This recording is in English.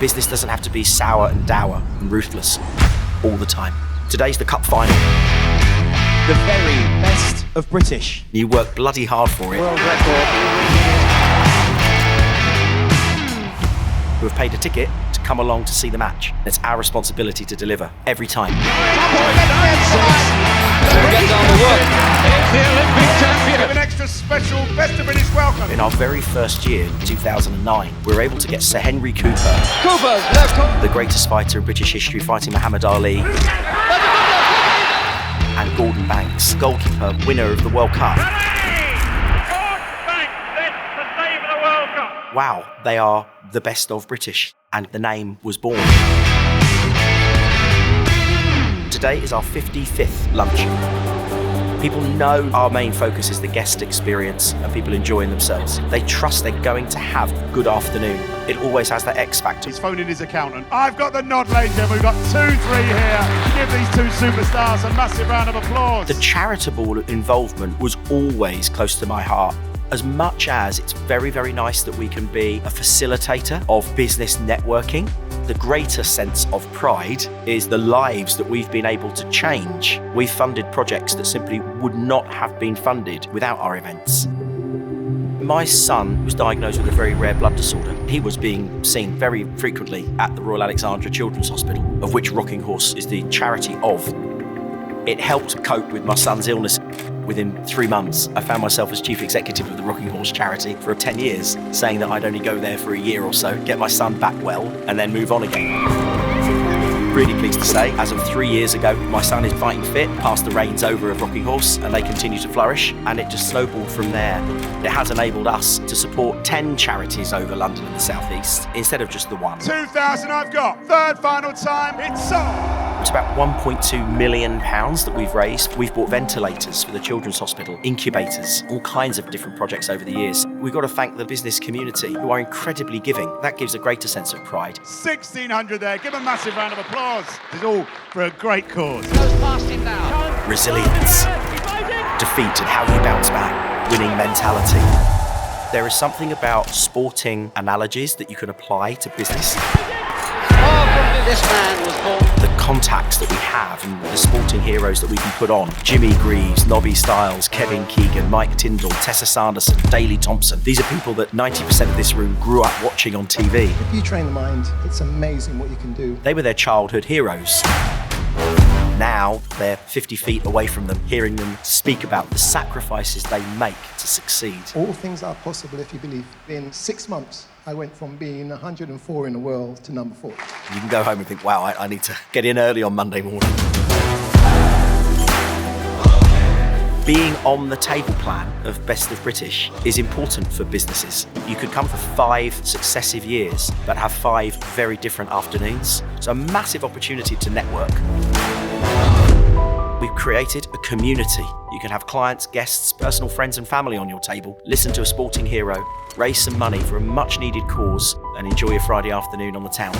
Business doesn't have to be sour and dour and ruthless all the time. Today's the cup final. The very best of British. You work bloody hard for it. World record. Who have paid a ticket to come along to see the match. It's our responsibility to deliver every time. Get on the work. It's the Olympic champion. An extra special best of British welcome. In our very first year, 2009, we were able to get Sir Henry Cooper, Cooper's left hook. the greatest fighter in British history, fighting Muhammad Ali, and Gordon Banks, goalkeeper, winner of the World Cup. Wow, they are the best of British, and the name was born. Today is our 55th lunch. People know our main focus is the guest experience and people enjoying themselves. They trust they're going to have a good afternoon. It always has that X factor. He's phoning his accountant. I've got the nod, ladies and gentlemen. We've got 2-3 here. Give these two superstars a massive round of applause. The charitable involvement was always close to my heart. As much as it's very, very nice that we can be a facilitator of business networking, the greater sense of pride is the lives that we've been able to change. We've funded projects that simply would not have been funded without our events. My son was diagnosed with a very rare blood disorder. He was being seen very frequently at the Royal Alexandra Children's Hospital, of which Rocking Horse is the charity of. It helped cope with my son's illness. Within 3 months, I found myself as chief executive of the Rocking Horse charity for 10 years, saying that I'd only go there for a year or so, get my son back well, and then move on again. Really pleased to say, as of 3 years ago, my son is fighting fit, passed the reins over of Rocking Horse, and they continue to flourish, and it just snowballed from there. It has enabled us to support 10 charities over London and the South East, instead of just the one. 2,000 I've got. Third final time. It's on. It's about £1.2 million that we've raised. We've bought ventilators for the Children's Hospital, incubators, all kinds of different projects over the years. We've got to thank the business community who are incredibly giving. That gives a greater sense of pride. 1,600 there. Give a massive round of applause. It's all for a great cause. Goes past him now. Resilience, defeat and how you bounce back, winning mentality. There is something about sporting analogies that you can apply to business. This man was born. The contacts that we have and the sporting heroes that we can put on. Jimmy Greaves, Nobby Stiles, Kevin Keegan, Mike Tyndall, Tessa Sanderson, Daley Thompson. These are people that 90% of this room grew up watching on TV. If you train the mind, it's amazing what you can do. They were their childhood heroes. Now they're 50 feet away from them, hearing them speak about the sacrifices they make to succeed. All things are possible if you believe. In 6 months, I went from being 104 in the world to number 4. You can go home and think, wow, I need to get in early on Monday morning. Being on the table plan of Best of British is important for businesses. You could come for 5 successive years, but have 5 very different afternoons. It's a massive opportunity to network. We've created a community. You can have clients, guests, personal friends and family on your table, listen to a sporting hero, raise some money for a much needed cause, and enjoy your Friday afternoon on the town.